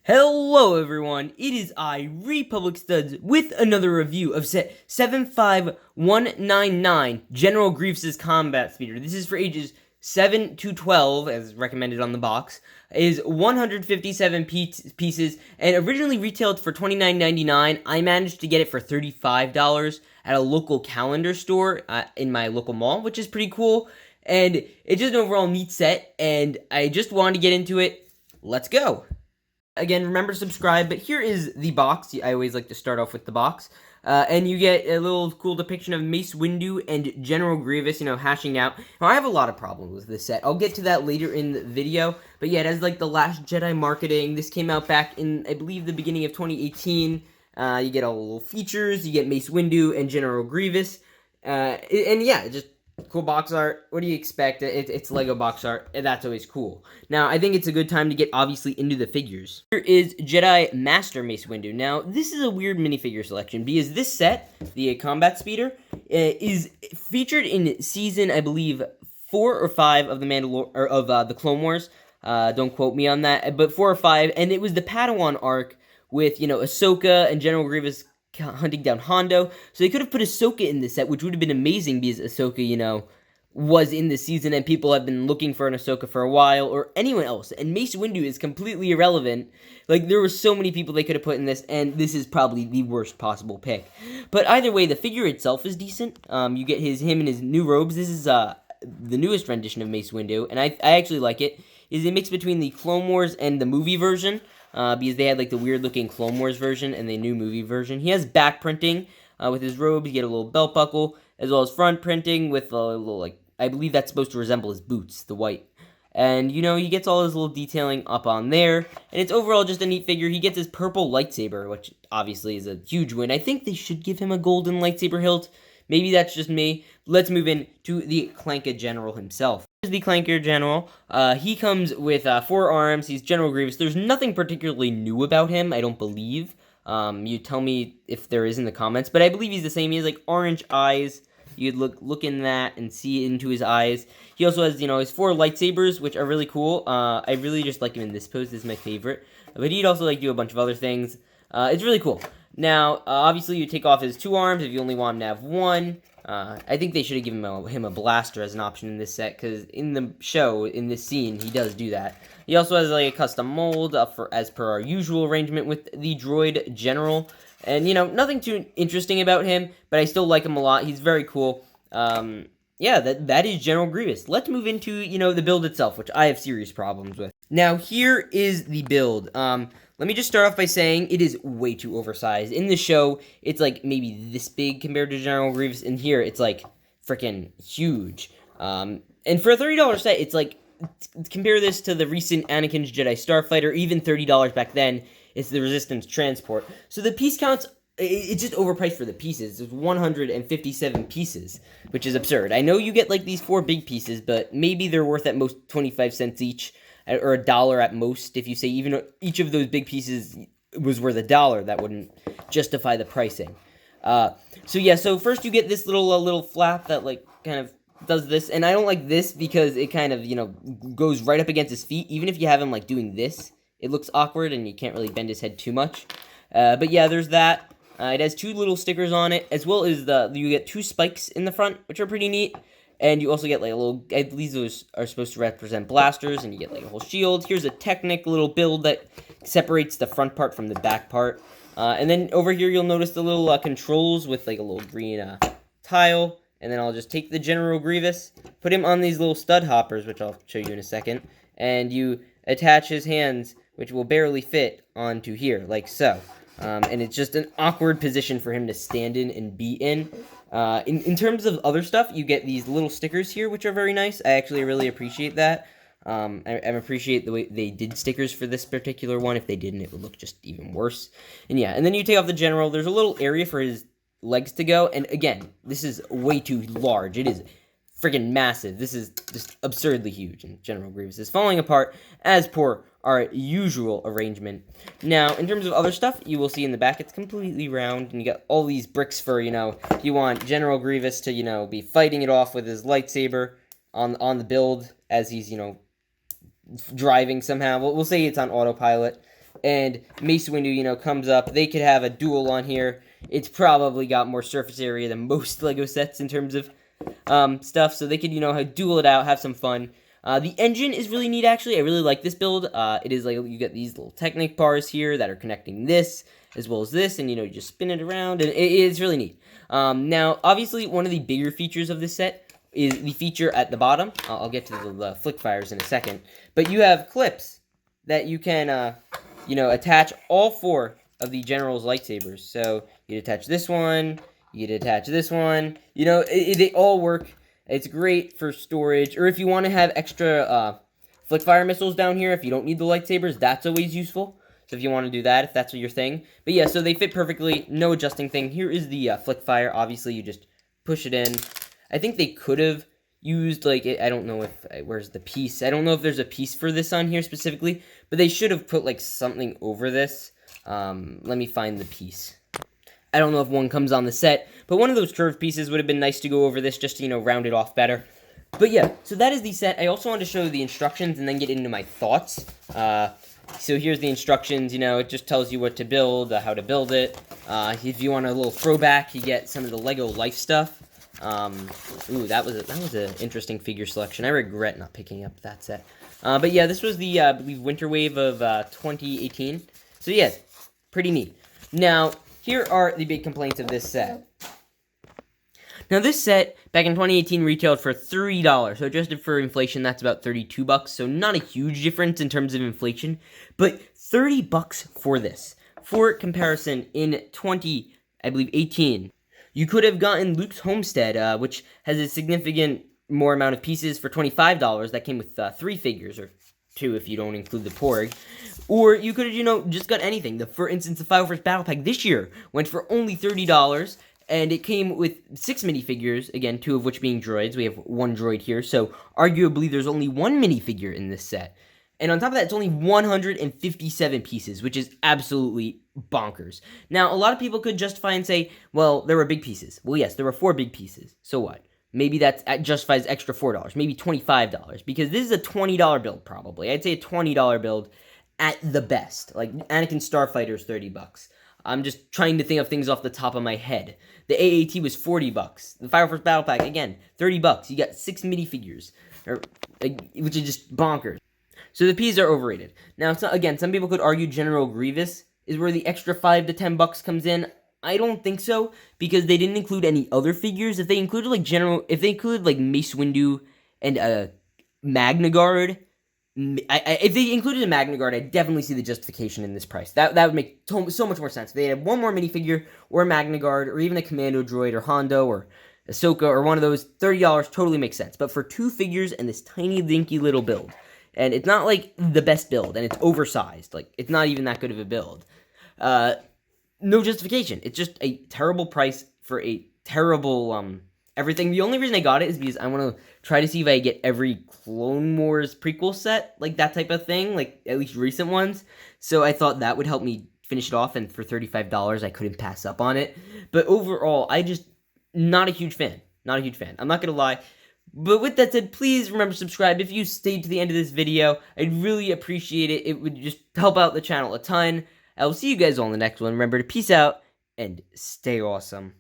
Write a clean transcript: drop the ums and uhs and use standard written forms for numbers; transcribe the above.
Hello everyone, it is I, Republic Studs, with another review of set 75199, General Grievous Combat Speeder. This is for ages 7 to 12, as recommended on the box. It is 157 pieces, and originally retailed for $29.99. I managed to get it for $35 at a local calendar store in my local mall, which is pretty cool. And it's just an overall neat set, and I just wanted to get into it. Let's go! Again, remember to subscribe, but here is the box. I always like to start off with the box. And you get a little cool depiction of Mace Windu and General Grievous, hashing out. Now, I have a lot of problems with this set. I'll get to that later in the video. But yeah, it has, like, the Last Jedi marketing. This came out back in, I believe, the beginning of 2018. You get all the little features. You get Mace Windu and General Grievous. And yeah, just cool box art. What do you expect? It's Lego box art, and that's always cool. Now, I think it's a good time to get, obviously, into the figures. Here is Jedi Master Mace Windu. Now, this is a weird minifigure selection, because this set, the Combat Speeder, is featured in season, I believe, 4 or 5 of the the Clone Wars. Don't quote me on that, but 4 or 5, and it was the Padawan arc with, Ahsoka and General Grievous hunting down Hondo, so they could have put Ahsoka in this set, which would have been amazing, because Ahsoka, was in this season, and people have been looking for an Ahsoka for a while, or anyone else, and Mace Windu is completely irrelevant. Like, there were so many people they could have put in this, and this is probably the worst possible pick. But either way, the figure itself is decent. You get him in his new robes. This is, the newest rendition of Mace Windu, and I actually like it. It's a mix between the Clone Wars and the movie version, because they had, like, the weird-looking Clone Wars version and the new movie version. He has back printing with his robes. You get a little belt buckle, as well as front printing with a little, like, I believe that's supposed to resemble his boots, the white. And, he gets all his little detailing up on there. And it's overall just a neat figure. He gets his purple lightsaber, which obviously is a huge win. I think they should give him a golden lightsaber hilt. Maybe that's just me. Let's move in to the Clanka General himself. Here's the Clanker General. He comes with 4 arms. He's General Grievous. There's nothing particularly new about him, I don't believe. You tell me if there is in the comments, but I believe he's the same. He has, like, orange eyes. You'd look in that and see into his eyes. He also has, his 4 lightsabers, which are really cool. I really just like him in this pose. This is my favorite. But he'd also, like, do a bunch of other things. It's really cool. Now, obviously, you take off his 2 arms if you only want him to have 1. I think they should have given him a blaster as an option in this set, because in the show, in this scene, he does do that. He also has, like, a custom mold as per our usual arrangement with the Droid General. And, nothing too interesting about him, but I still like him a lot. He's very cool. Yeah, that is General Grievous. Let's move into, the build itself, which I have serious problems with. Now, here is the build. Let me just start off by saying it is way too oversized. In the show, it's, like, maybe this big compared to General Grievous. In here, it's, like, freaking huge. And for a $30 set, it's, like, compare this to the recent Anakin's Jedi Starfighter, even $30 back then. It's the Resistance Transport. So the piece counts, it's just overpriced for the pieces. It's 157 pieces, which is absurd. I know you get, like, these 4 big pieces, but maybe they're worth at most 25 cents each, or $1 at most. If you say even each of those big pieces was worth $1, that wouldn't justify the pricing. So yeah, so first you get this little flap that, like, kind of does this, and I don't like this because it kind of, goes right up against his feet. Even if you have him, like, doing this, it looks awkward, and you can't really bend his head too much. But yeah, there's that. It has 2 little stickers on it, as well as you get 2 spikes in the front, which are pretty neat. And you also get, like, a little, I believe those are supposed to represent blasters, and you get, like, a whole shield. Here's a Technic little build that separates the front part from the back part. And then over here, you'll notice the little controls with, like, a little green tile. And then I'll just take the General Grievous, put him on these little stud hoppers, which I'll show you in a second. And you attach his hands, which will barely fit onto here, like so. And it's just an awkward position for him to stand in and be in. In terms of other stuff, you get these little stickers here, which are very nice. I actually really appreciate that. I appreciate the way they did stickers for this particular one. If they didn't, it would look just even worse. And yeah, and then you take off the General. There's a little area for his legs to go. And again, this is way too large. It is freaking massive. This is just absurdly huge. And General Grievous is falling apart as per our usual arrangement. Now, in terms of other stuff, you will see in the back it's completely round, and you got all these bricks for, if you want General Grievous to, be fighting it off with his lightsaber on the build as he's, driving somehow. We'll say it's on autopilot. and Mace Windu, you know, comes up. They could have a duel on here. It's probably got more surface area than most LEGO sets in terms of stuff, so they could, you know, duel it out, have some fun. The engine is really neat, actually. I really like this build. It is like, you get these little Technic bars here that are connecting this, as well as this, and, you know, you just spin it around, and it's really neat. Now, obviously, one of the bigger features of this set is the feature at the bottom. I'll get to the flick fires in a second. But you have clips that you can, you know, attach all 4 of the General's lightsabers. So, you attach this one, you attach this one. You know, they all work. It's great for storage, or if you want to have extra flick fire missiles down here, if you don't need the lightsabers, that's always useful. So if you want to do that, if that's your thing. But yeah, so they fit perfectly, no adjusting thing. Here is the flick fire. Obviously, you just push it in. I think they could have used, like, I don't know if, where's the piece? I don't know if there's a piece for this on here specifically, but they should have put, like, something over this. Let me find the piece. I don't know if one comes on the set, but one of those curved pieces would have been nice to go over this just to, you know, round it off better. But yeah, so that is the set. I also wanted to show the instructions and then get into my thoughts. So here's the instructions, you know, it just tells you what to build, how to build it. If you want a little throwback, you get some of the LEGO Life stuff. Ooh, that was an interesting figure selection. I regret not picking up that set. But yeah, this was the, I believe, Winter Wave of 2018. So yeah, pretty neat. Now, here are the big complaints of this set. Now, this set, back in 2018, retailed for $3. So, adjusted for inflation, that's about $32. So, not a huge difference in terms of inflation. But $30 for this. For comparison, in 18, you could have gotten Luke's Homestead, which has a significant more amount of pieces for $25. That came with 3 figures, or 2 if you don't include the Porg. Or you could have, you know, just got anything. For instance, the 501st Battle Pack this year went for only $30. And it came with 6 minifigures, again, 2 of which being droids. We have 1 droid here, so arguably there's only 1 minifigure in this set. And on top of that, it's only 157 pieces, which is absolutely bonkers. Now, a lot of people could justify and say, well, there were big pieces. Well, yes, there were 4 big pieces. So what? Maybe that justifies extra $4, maybe $25, because this is a $20 build, probably. I'd say a $20 build at the best. Like, Anakin Starfighter's $30. I'm just trying to think of things off the top of my head. The AAT was $40. The 501st Battle Pack, again, $30. You got 6 minifigures, which is just bonkers. So the P's are overrated. Now, again, some people could argue General Grievous is where the extra $5 to $10 comes in. I don't think so, because they didn't include any other figures. If they included, like, Mace Windu and Magna Guard, if they included a Magna Guard, I'd definitely see the justification in this price. That would make so much more sense. If they had 1 more minifigure, or a Magna Guard, or even a Commando droid, or Hondo, or Ahsoka, or one of those, $30 totally makes sense. But for 2 figures and this tiny, dinky little build, and it's not, like, the best build, and it's oversized. Like, it's not even that good of a build. No justification. It's just a terrible price for a terrible, everything. The only reason I got it is because I want to try to see if I get every Clone Wars prequel set, like that type of thing, like at least recent ones. So I thought that would help me finish it off, and for $35, I couldn't pass up on it. But overall, not a huge fan. Not a huge fan. I'm not going to lie. But with that said, please remember to subscribe if you stayed to the end of this video. I'd really appreciate it. It would just help out the channel a ton. I will see you guys all in the next one. Remember to peace out and stay awesome.